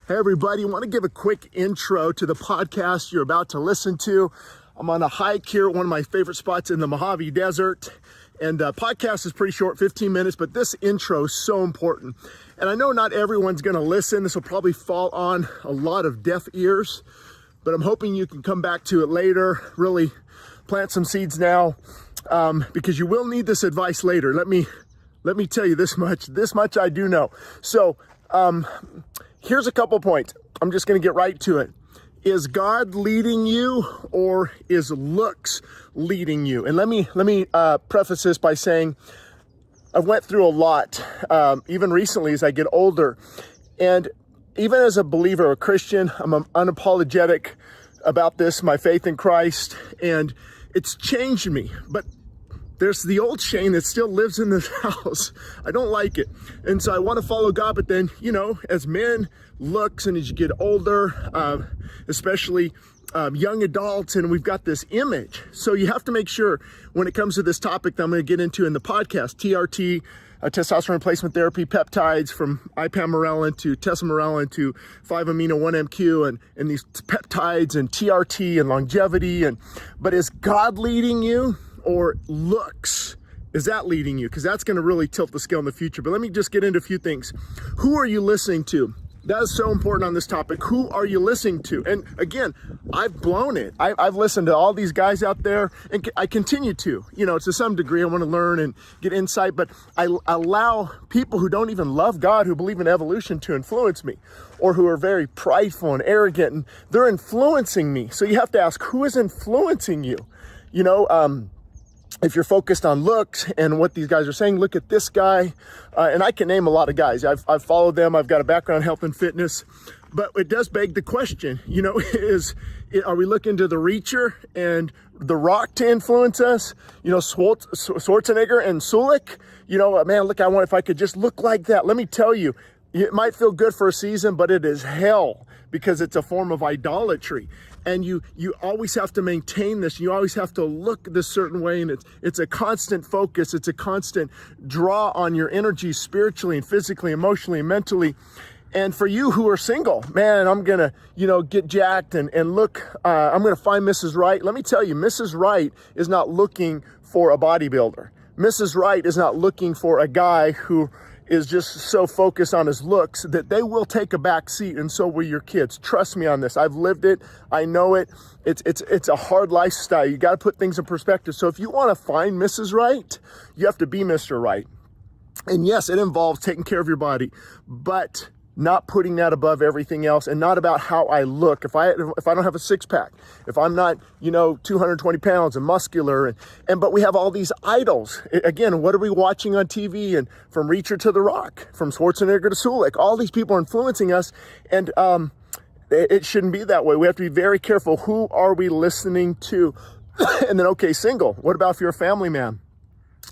Hey everybody, I want to give a quick intro to the podcast you're about to listen to. I'm on a hike here at one of my favorite spots in the Mojave Desert. And the podcast is pretty short, 15 minutes, but this intro is so important. And I know not everyone's going to listen. This will probably fall on a lot of deaf ears, but I'm hoping you can come back to it later, really plant some seeds now, because you will need this advice later. Let me tell you this much I do know. So, here's a couple points. I'm just going to get right to it. Is God leading you, or is looks leading you? And let me preface this by saying I've went through a lot, even recently as I get older. And even as a believer, a Christian, I'm unapologetic about this, my faith in Christ, and it's changed me. But there's the old Shane that still lives in this house. I don't like it. And so I want to follow God, but then, as men, looks, and as you get older, especially young adults, and we've got this image. So you have to make sure when it comes to this topic that I'm going to get into in the podcast, TRT, testosterone replacement therapy, peptides, from ipamorelin to tesamorelin to 5-amino-1-MQ, and these peptides and TRT and longevity. But is God leading you, or looks? Is that leading you? Because that's going to really tilt the scale in the future. But let me just get into a few things. Who are you listening to? That is so important on this topic. Who are you listening to? And again, I've blown it. I've listened to all these guys out there, and I continue to. To some degree, I want to learn and get insight, but I allow people who don't even love God, who believe in evolution, to influence me, or who are very prideful and arrogant, and they're influencing me. So you have to ask, who is influencing you? If you're focused on looks and what these guys are saying, look at this guy. And I can name a lot of guys. I've followed them. I've got a background in health and fitness. But it does beg the question, are we looking to the Reacher and The Rock to influence us? Schwarzenegger and Sulik? Man, look, if I could just look like that. Let me tell you, it might feel good for a season, but it is hell, because it's a form of idolatry. And you always have to maintain this. You always have to look this certain way. And it's a constant focus. It's a constant draw on your energy spiritually and physically, emotionally, and mentally. And for you who are single, man, I'm going to, get jacked and look, I'm going to find Mrs. Right. Let me tell you, Mrs. Right is not looking for a bodybuilder. Mrs. Right is not looking for a guy who is just so focused on his looks that they will take a back seat, and so will your kids. Trust me on this. I've lived it. I know it. It's a hard lifestyle. You got to put things in perspective. So if you want to find Mrs. Right, you have to be Mr. Right. And yes, it involves taking care of your body, but not putting that above everything else, and not about how I look. If I don't have a six pack, if I'm not, 220 pounds and muscular, but we have all these idols. Again, what are we watching on TV? And from Reacher to The Rock, from Schwarzenegger to Sulik, all these people are influencing us. And, it shouldn't be that way. We have to be very careful. Who are we listening to? And then, okay, single. What about if you're a family man?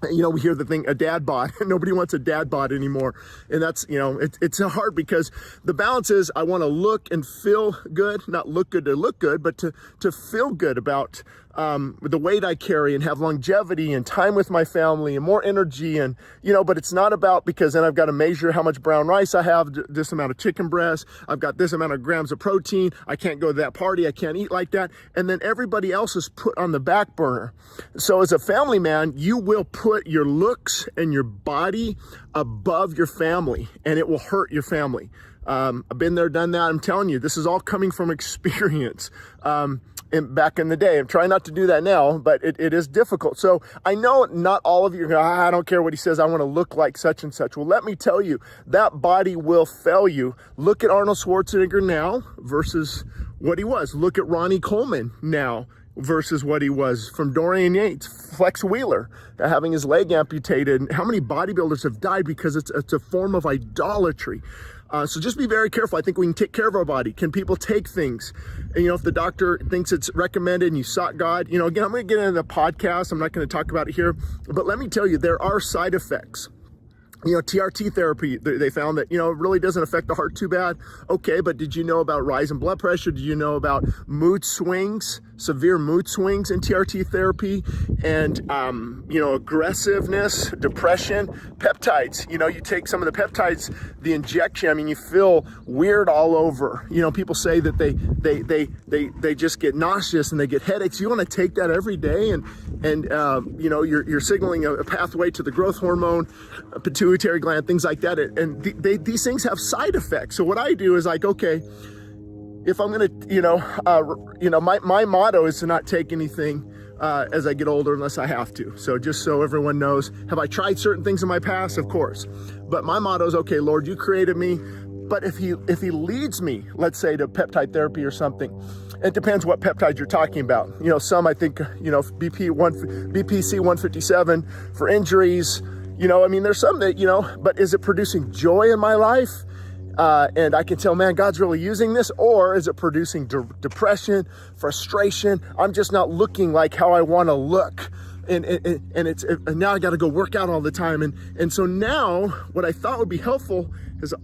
We hear the thing, a dad bod. Nobody wants a dad bod anymore. And that's, it's hard, because the balance is, I want to look and feel good, not look good to look good, but to feel good about the weight I carry, and have longevity and time with my family and more energy. And, but it's not about, because then I've got to measure how much brown rice I have, this amount of chicken breast, I've got this amount of grams of protein, I can't go to that party, I can't eat like that. And then everybody else is put on the back burner. So as a family man, you will put your looks and your body above your family, and it will hurt your family. I've been there, done that. I'm telling you, this is all coming from experience. Back in the day. I'm trying not to do that now, but it is difficult. So I know not all of you are going, I don't care what he says, I want to look like such and such. Well, let me tell you, that body will fail you. Look at Arnold Schwarzenegger now versus what he was. Look at Ronnie Coleman now versus what he was. From Dorian Yates, Flex Wheeler, having his leg amputated. How many bodybuilders have died because it's a form of idolatry? So just be very careful. I think we can take care of our body. Can people take things? And, if the doctor thinks it's recommended and you sought God, again, I'm going to get into the podcast. I'm not going to talk about it here, but let me tell you, there are side effects TRT therapy, they found that, it really doesn't affect the heart too bad. Okay, but did you know about rise in blood pressure? Did you know about mood swings, severe mood swings in TRT therapy? And, aggressiveness, depression, peptides. You take some of the peptides, the injection, you feel weird all over. People say that they just get nauseous and they get headaches. You want to take that every day, and you're signaling a pathway to the growth hormone, pituitary gland, things like that. And these things have side effects. So what I do is okay, if I'm going to, my motto is to not take anything as I get older unless I have to. So just so everyone knows, have I tried certain things in my past? Of course. But my motto is, okay, Lord, you created me. But if he leads me, let's say, to peptide therapy or something, it depends what peptides you're talking about. Some I think, BPC 157 for injuries. There's some that, but is it producing joy in my life? And I can tell, man, God's really using this, or is it producing depression, frustration? I'm just not looking like how I want to look. And now I got to go work out all the time. And so now what I thought would be helpful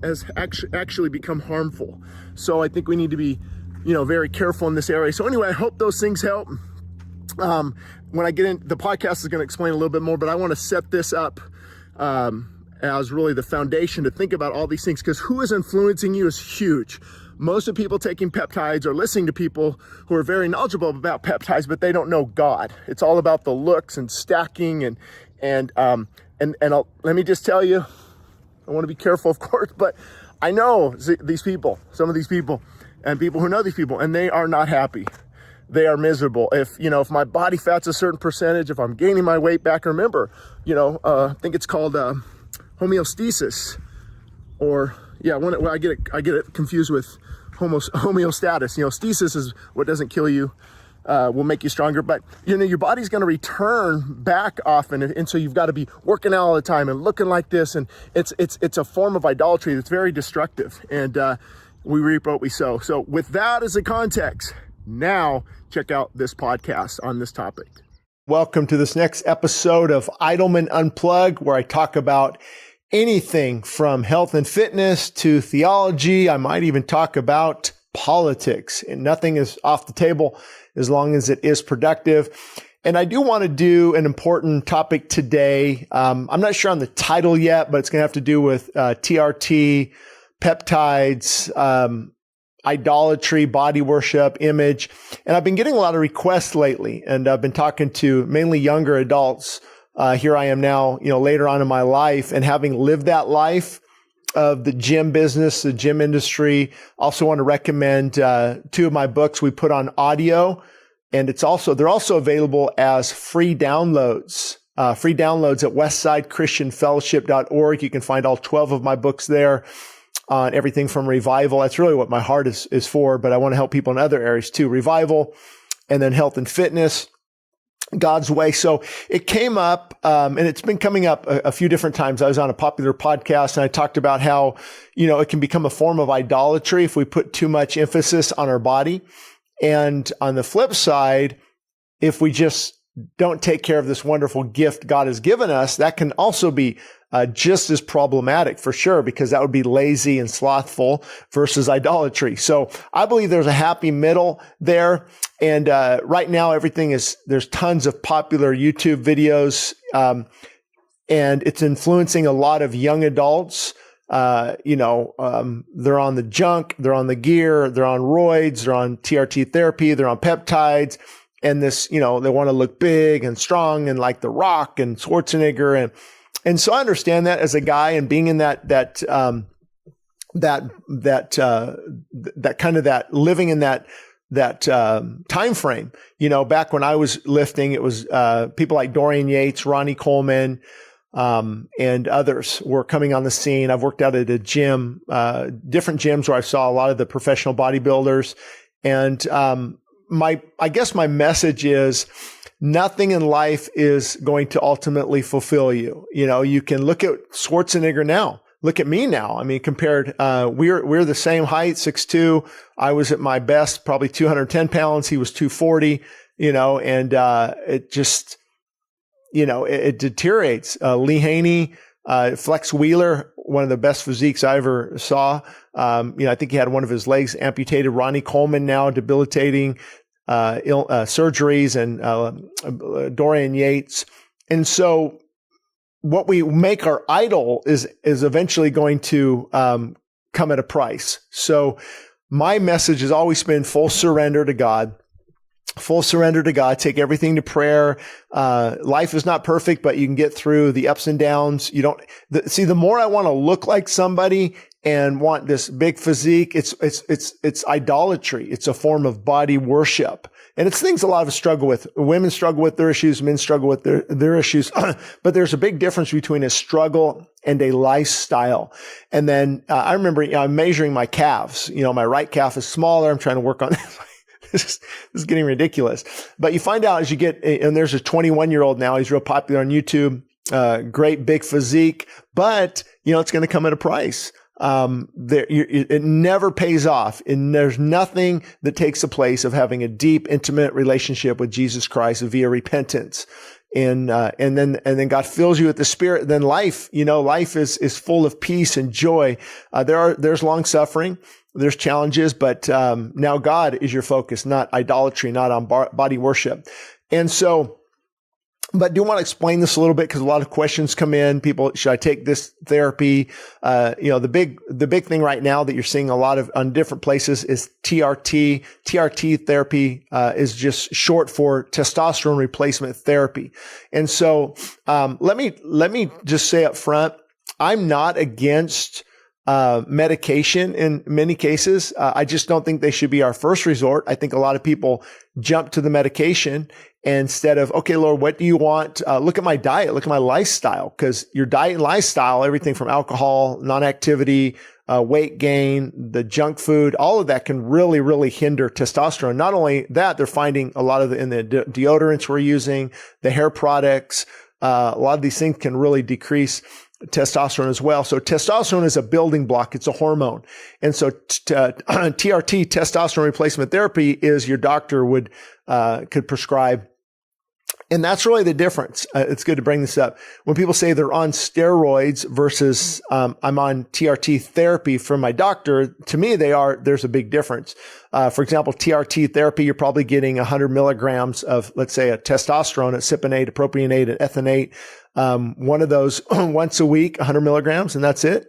has actually become harmful. So I think we need to be, very careful in this area. So anyway, I hope those things help. When I get in, the podcast is going to explain a little bit more, but I want to set this up as really the foundation to think about all these things, because who is influencing you is huge. Most of the people taking peptides are listening to people who are very knowledgeable about peptides, but they don't know God. It's all about the looks and stacking and let me just tell you, I want to be careful, of course, but I know these people, some of these people, and people who know these people, and they are not happy. They are miserable. If my body fat's a certain percentage, if I'm gaining my weight back, remember, I think it's called homeostasis, or I get it confused with homeostasis. Stasis is what doesn't kill you, will make you stronger, but your body's going to return back often, and so you've got to be working out all the time and looking like this, and it's a form of idolatry that's very destructive, and we reap what we sow. So with that as a context, now check out this podcast on this topic. Welcome to this next episode of Idleman Unplugged, where I talk about anything from health and fitness to theology. I might even talk about politics, and nothing is off the table as long as it is productive. And I do want to do an important topic today. I'm not sure on the title yet, but it's going to have to do with TRT, peptides, idolatry, body worship, image. And I've been getting a lot of requests lately, and I've been talking to mainly younger adults. Here I am now, later on in my life, and having lived that life of the gym business, the gym industry. Also want to recommend two of my books we put on audio, and they're also available as free downloads. Free downloads at westsidechristianfellowship.org. You can find all 12 of my books there on everything from revival. That's really what my heart is for, but I want to help people in other areas too. Revival, and then health and fitness, God's way. So it came up, and it's been coming up a few different times. I was on a popular podcast, and I talked about how, it can become a form of idolatry if we put too much emphasis on our body. And on the flip side, if we just don't take care of this wonderful gift God has given us, that can also be just as problematic for sure, because that would be lazy and slothful versus idolatry. So I believe there's a happy middle there. And right now, there's tons of popular YouTube videos, and it's influencing a lot of young adults. They're on the junk, they're on the gear, they're on roids, they're on TRT therapy, they're on peptides. And this, they want to look big and strong and like The Rock and Schwarzenegger. And so I understand that as a guy, and being in that living in that time frame. Back when I was lifting, it was people like Dorian Yates, Ronnie Coleman, and others were coming on the scene. I've worked out at a gym, different gyms where I saw a lot of the professional bodybuilders. And I guess my message is, nothing in life is going to ultimately fulfill you. You can look at Schwarzenegger now. Look at me now. Compared, we're the same height, 6'2". I was at my best, probably 210 pounds. He was 240, and it just, it deteriorates. Lee Haney, Flex Wheeler, one of the best physiques I ever saw. I think he had one of his legs amputated. Ronnie Coleman now debilitating surgeries, and Dorian Yates. And so what we make our idol is eventually going to come at a price. So my message has always been full surrender to God. Full surrender to God. Take everything to prayer. Life is not perfect, but you can get through the ups and downs. The more I want to look like somebody and want this big physique, it's idolatry. It's a form of body worship. And it's things a lot of us struggle with. Women struggle with their issues. Men struggle with their issues. But there's a big difference between a struggle and a lifestyle. And then I remember I'm measuring my calves. My right calf is smaller. I'm trying to work on this is getting ridiculous. But you find out as you get, and there's a 21-year-old now. He's real popular on YouTube. Great big physique. But, it's going to come at a price. It never pays off, and there's nothing that takes the place of having a deep, intimate relationship with Jesus Christ via repentance. And then God fills you with the Spirit. Then life is full of peace and joy. There's long suffering, there's challenges, but now God is your focus, not idolatry, not on body worship. And so, but do want to explain this a little bit, because a lot of questions come in. People, should I take this therapy? The big thing right now that you're seeing a lot of on different places is TRT. TRT therapy is just short for testosterone replacement therapy. And so let me just say up front, I'm not against medication in many cases. I just don't think they should be our first resort. I think a lot of people jump to the medication instead of, okay, Lord, what do you want? Look at my diet, look at my lifestyle, because your diet and lifestyle, everything from alcohol, non-activity, weight gain, the junk food, all of that can really, really hinder testosterone. Not only that, they're finding a lot of in the deodorants we're using, the hair products, a lot of these things can really decrease testosterone as well. So testosterone is a building block. It's a hormone. And so TRT, testosterone replacement therapy, is your doctor could prescribe. And that's really the difference. It's good to bring this up. When people say they're on steroids versus I'm on TRT therapy from my doctor, to me, there's a big difference. For example, TRT therapy, you're probably getting 100 milligrams of, let's say, a testosterone, a cypionate, a propionate, an ethanate, one of those once a week, 100 milligrams, and that's it,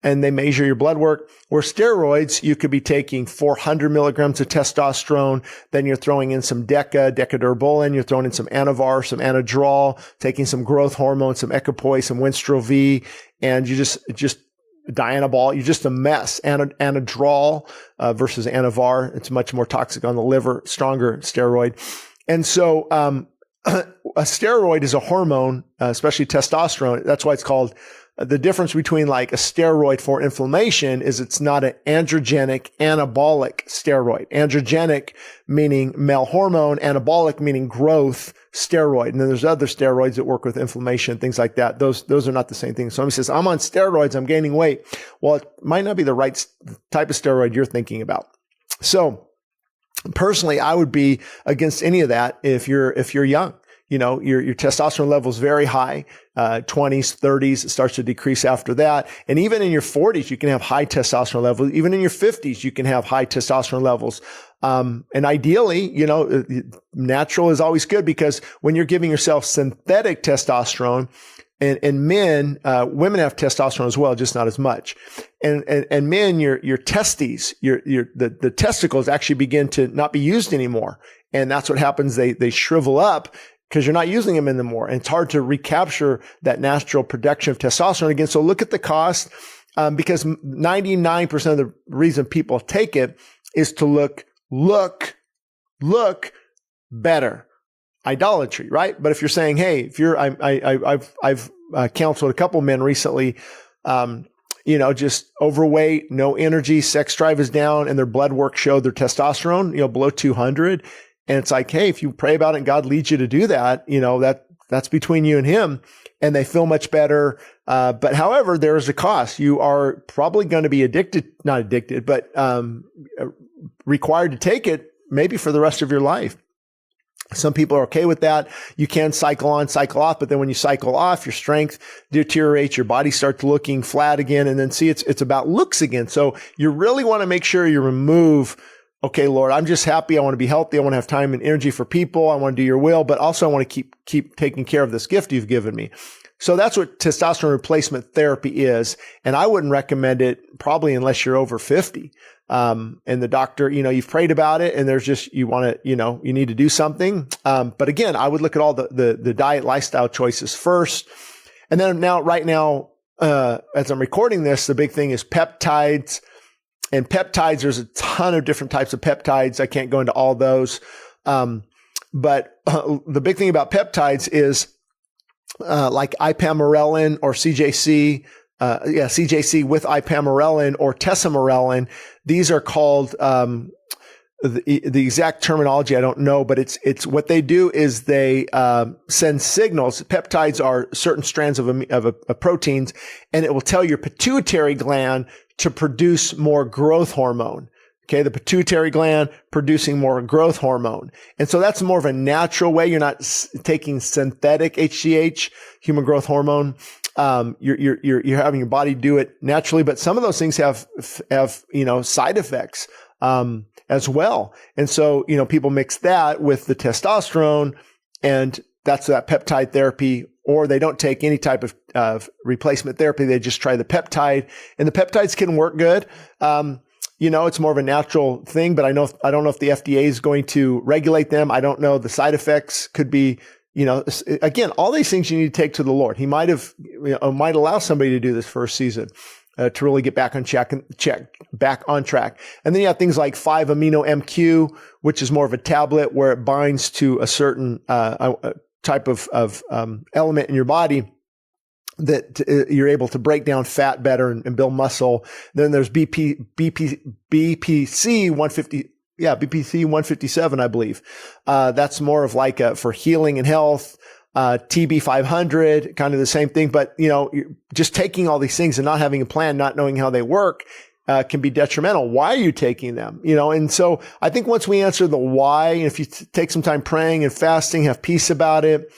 and they measure your blood work. Where steroids, you could be taking 400 milligrams of testosterone, then you're throwing in some decadurbolin, you're throwing in some Anavar, some Anadrol, taking some growth hormone, some Equipoise, some Winstrol V, and you just Dianabol, you're just a mess. Anadrol versus Anavar, it's much more toxic on the liver, stronger steroid. And so a steroid is a hormone, especially testosterone. That's why it's called, the difference between like a steroid for inflammation is it's not an androgenic anabolic steroid. Androgenic meaning male hormone, anabolic meaning growth steroid. And then there's other steroids that work with inflammation, things like that. Those are not the same thing. Somebody says, I'm on steroids, I'm gaining weight. Well, it might not be the right type of steroid you're thinking about. So personally, I would be against any of that if you're young. Your testosterone level is very high, 20s, 30s, it starts to decrease after that. And even in your 40s, you can have high testosterone levels. Even in your 50s, you can have high testosterone levels. And ideally, natural is always good, because when you're giving yourself synthetic testosterone, and men, women have testosterone as well, just not as much. And men, your testes, the testicles actually begin to not be used anymore. And that's what happens. They shrivel up, because you're not using them anymore. And it's hard to recapture that natural production of testosterone again. So look at the cost, because 99% of the reason people take it is to look better. Idolatry, right? But if you're saying, hey, I've counseled a couple men recently, just overweight, no energy, sex drive is down, and their blood work showed their testosterone, below 200. And it's like, hey, if you pray about it and God leads you to do that, that's between you and him, and they feel much better. But however, there is a cost. You are probably going to be not addicted, but required to take it maybe for the rest of your life. Some people are okay with that. You can cycle on, cycle off, but then when you cycle off, your strength deteriorates, your body starts looking flat again, and then see, it's about looks again. So you really want to make sure you remove, okay, Lord, I'm just happy. I want to be healthy. I want to have time and energy for people. I want to do your will, but also I want to keep taking care of this gift you've given me. So that's what testosterone replacement therapy is. And I wouldn't recommend it probably unless you're over 50. And the doctor, you've prayed about it and there's just, you want to, you need to do something. But again, I would look at all the diet lifestyle choices first. And then right now, as I'm recording this, the big thing is peptides. And peptides, there's a ton of different types of peptides. I can't go into all those. But the big thing about peptides is, like ipamorelin or CJC, CJC with ipamorelin or tesamorelin. These are called, the exact terminology I don't know, but it's what they do is they send signals. Peptides are certain strands of proteins, and it will tell your pituitary gland to produce more growth hormone. Okay, the pituitary gland producing more growth hormone. And so that's more of a natural way. You're not taking synthetic HGH, human growth hormone. You're having your body do it naturally, but some of those things have side effects, as well. And so, people mix that with the testosterone, and that's that peptide therapy, or they don't take any type of replacement therapy. They just try the peptide, and the peptides can work good. It's more of a natural thing, but I don't know if the FDA is going to regulate them. I don't know. The side effects could be, again, all these things you need to take to the Lord. He might allow somebody to do this for a season, to really get back on track. And then you have things like 5-amino MQ, which is more of a tablet where it binds to a certain, type of element in your body that you're able to break down fat better and build muscle. Then there's BPC 150. Yeah, BPC 157, I believe. That's more of like for healing and health. TB 500, kind of the same thing. But, just taking all these things and not having a plan, not knowing how they work, can be detrimental. Why are you taking them? And so I think once we answer the why, if you take some time praying and fasting, have peace about it,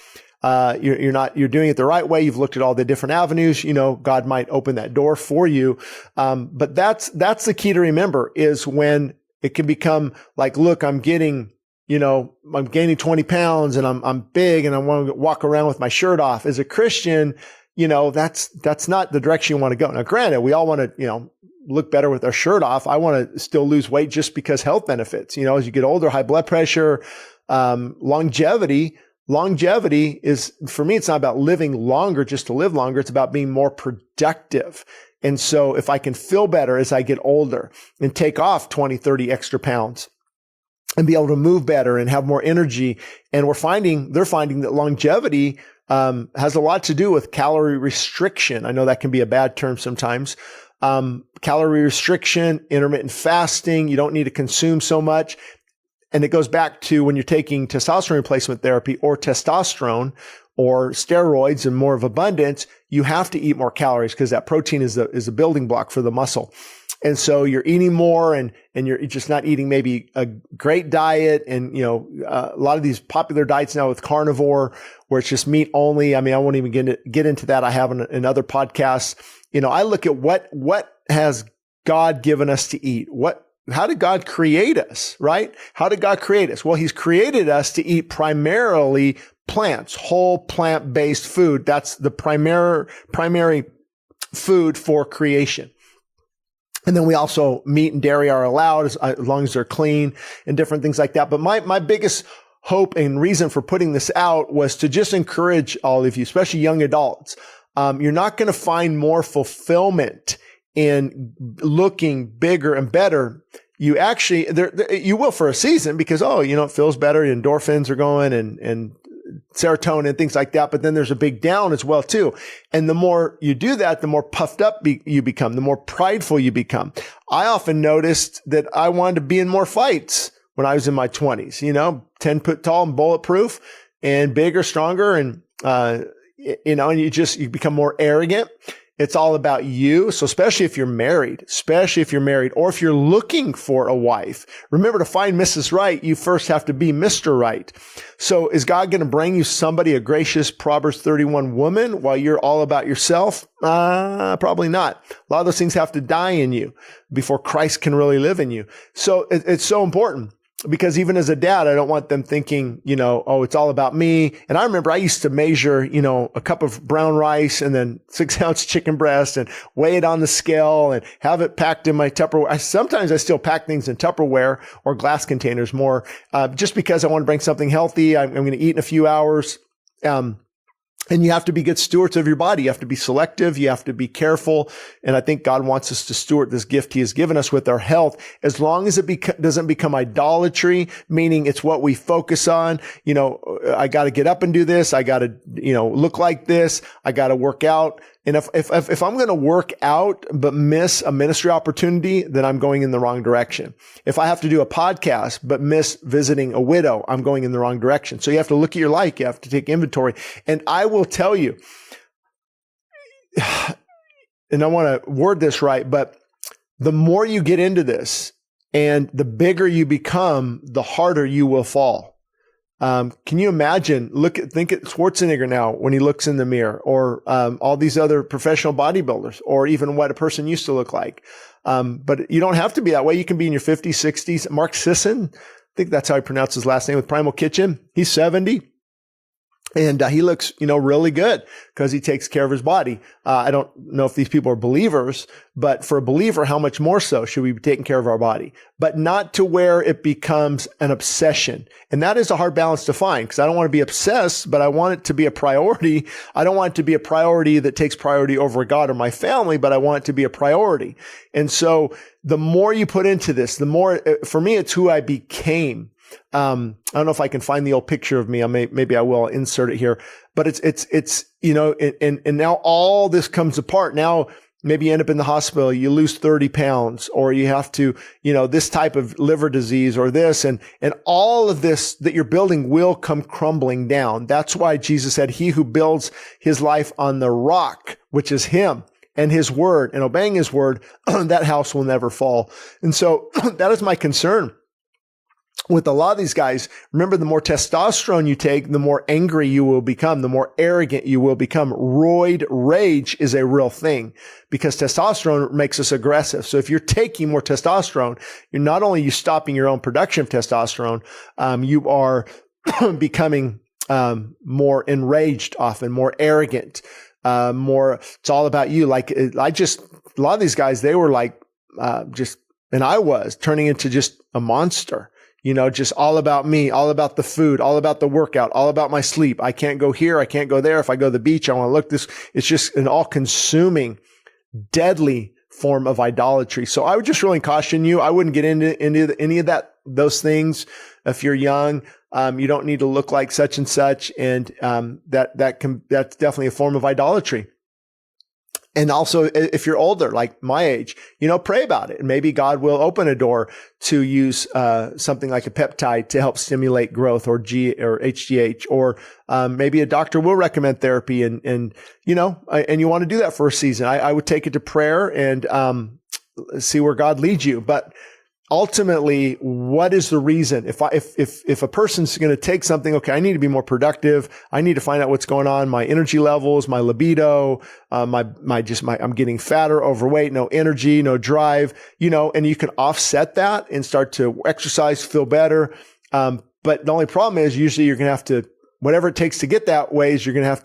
you're doing it the right way. You've looked at all the different avenues, God might open that door for you. But that's the key to remember, is when it can become like, look, I'm gaining 20 pounds and I'm big and I want to walk around with my shirt off. As a Christian, that's not the direction you want to go. Now, granted, we all want to, look better with our shirt off. I want to still lose weight just because health benefits, as you get older, high blood pressure, longevity is, for me, it's not about living longer just to live longer. It's about being more productive. And so if I can feel better as I get older and take off 20, 30 extra pounds and be able to move better and have more energy, and they're finding that longevity has a lot to do with calorie restriction. I know that can be a bad term sometimes. Calorie restriction, intermittent fasting, you don't need to consume so much. And it goes back to when you're taking testosterone replacement therapy or testosterone or steroids in more of abundance, you have to eat more calories because that protein is a building block for the muscle. And so you're eating more and you're just not eating maybe a great diet. And, a lot of these popular diets now with carnivore, where it's just meat only. I mean, I won't even get into that. I have in other podcasts. I look at what has God given us to eat? How did God create us, right? How did God create us? Well, He's created us to eat primarily plants, whole plant-based food. That's the primary food for creation. And then we also, meat and dairy are allowed as long as they're clean and different things like that. But my biggest hope and reason for putting this out was to just encourage all of you, especially young adults. You're not going to find more fulfillment in looking bigger and better. You actually, you will for a season because, it feels better. Endorphins are going and serotonin and things like that. But then there's a big down as well too. And the more you do that, the more puffed up you become, the more prideful you become. I often noticed that I wanted to be in more fights when I was in my 20s, 10 foot tall and bulletproof and bigger, stronger. And, and you become more arrogant. it's all about you. So especially if you're married, or if you're looking for a wife, remember, to find Mrs. Right, you first have to be Mr. Right. So is God going to bring you somebody, a gracious Proverbs 31 woman, while you're all about yourself? Probably not. A lot of those things have to die in you before Christ can really live in you. So it's so important. Because even as a dad, I don't want them thinking, oh, it's all about me. And I remember I used to measure, a cup of brown rice and then 6-ounce chicken breast and weigh it on the scale and have it packed in my Tupperware. Sometimes I still pack things in Tupperware or glass containers more, just because I want to bring something healthy. I'm going to eat in a few hours. And you have to be good stewards of your body. You have to be selective. You have to be careful. And I think God wants us to steward this gift he has given us with our health, as long as it doesn't become idolatry, meaning it's what we focus on. I got to get up and do this. I got to, look like this. I got to work out. And if I'm going to work out but miss a ministry opportunity, then I'm going in the wrong direction. If I have to do a podcast but miss visiting a widow, I'm going in the wrong direction. So you have to look at your life. You have to take inventory. And I will tell you, and I want to word this right, but the more you get into this and the bigger you become, the harder you will fall. Can you imagine? Think at Schwarzenegger now when he looks in the mirror, or all these other professional bodybuilders, or even what a person used to look like. But you don't have to be that way. You can be in your 50s, 60s. Mark Sisson, I think that's how I pronounce his last name, with Primal Kitchen. He's 70. And he looks, really good because he takes care of his body. I don't know if these people are believers, but for a believer, how much more so should we be taking care of our body? But not to where it becomes an obsession. And that is a hard balance to find, because I don't want to be obsessed, but I want it to be a priority. I don't want it to be a priority that takes priority over God or my family, but I want it to be a priority. And so the more you put into this, the more, for me, it's who I became. I don't know if I can find the old picture of me. Maybe I will insert it here, but it's, and now all this comes apart. Now, maybe you end up in the hospital, you lose 30 pounds, or you have to, this type of liver disease or this, and all of this that you're building will come crumbling down. That's why Jesus said, he who builds his life on the rock, which is him, and his word, and obeying his word, that house will never fall. And so that is my concern with a lot of these guys. Remember, the more testosterone you take, the more angry you will become, the more arrogant you will become. Roid rage is a real thing, because testosterone makes us aggressive. So if you're taking more testosterone, you're not only stopping your own production of testosterone, you are becoming more enraged, often more arrogant, more, it's all about you. Like a lot of these guys, they were like, and I was turning into just a monster. Just all about me, all about the food, all about the workout, all about my sleep. I can't go here. I can't go there. If I go to the beach, I want to look this. It's just an all-consuming, deadly form of idolatry. So I would just really caution you. I wouldn't get into any of those things. If you're young, you don't need to look like such and such. And that's definitely a form of idolatry. And also, if you're older, like my age, pray about it. And maybe God will open a door to use something like a peptide to help stimulate growth, or HGH, or maybe a doctor will recommend therapy, and you want to do that for a season. I would take it to prayer and see where God leads you. But ultimately, what is the reason? If a person's going to take something, okay, I need to be more productive. I need to find out what's going on. My energy levels, my libido, I'm getting fatter, overweight, no energy, no drive, and you can offset that and start to exercise, feel better. But the only problem is usually you're going to have to, whatever it takes to get that ways, you're going to have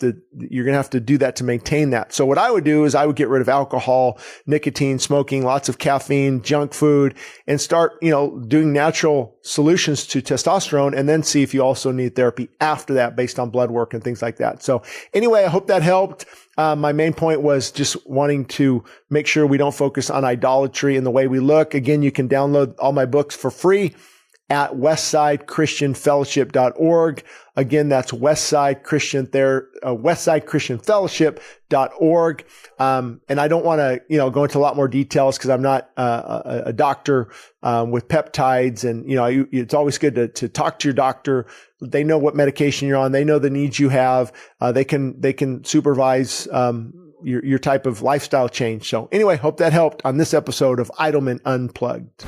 to do that to maintain that. So what I would do is I would get rid of alcohol, nicotine, smoking, lots of caffeine, junk food, and start, doing natural solutions to testosterone, and then see if you also need therapy after that based on blood work and things like that. So anyway, I hope that helped. My main point was just wanting to make sure we don't focus on idolatry in the way we look. Again, you can download all my books for free at westsidechristianfellowship.org. Again, that's westsidechristianfellowship.org. And I don't want to, go into a lot more details, because I'm not a doctor with peptides. And, it's always good to talk to your doctor. They know what medication you're on. They know the needs you have. They can supervise your type of lifestyle change. So anyway, hope that helped on this episode of Idleman Unplugged.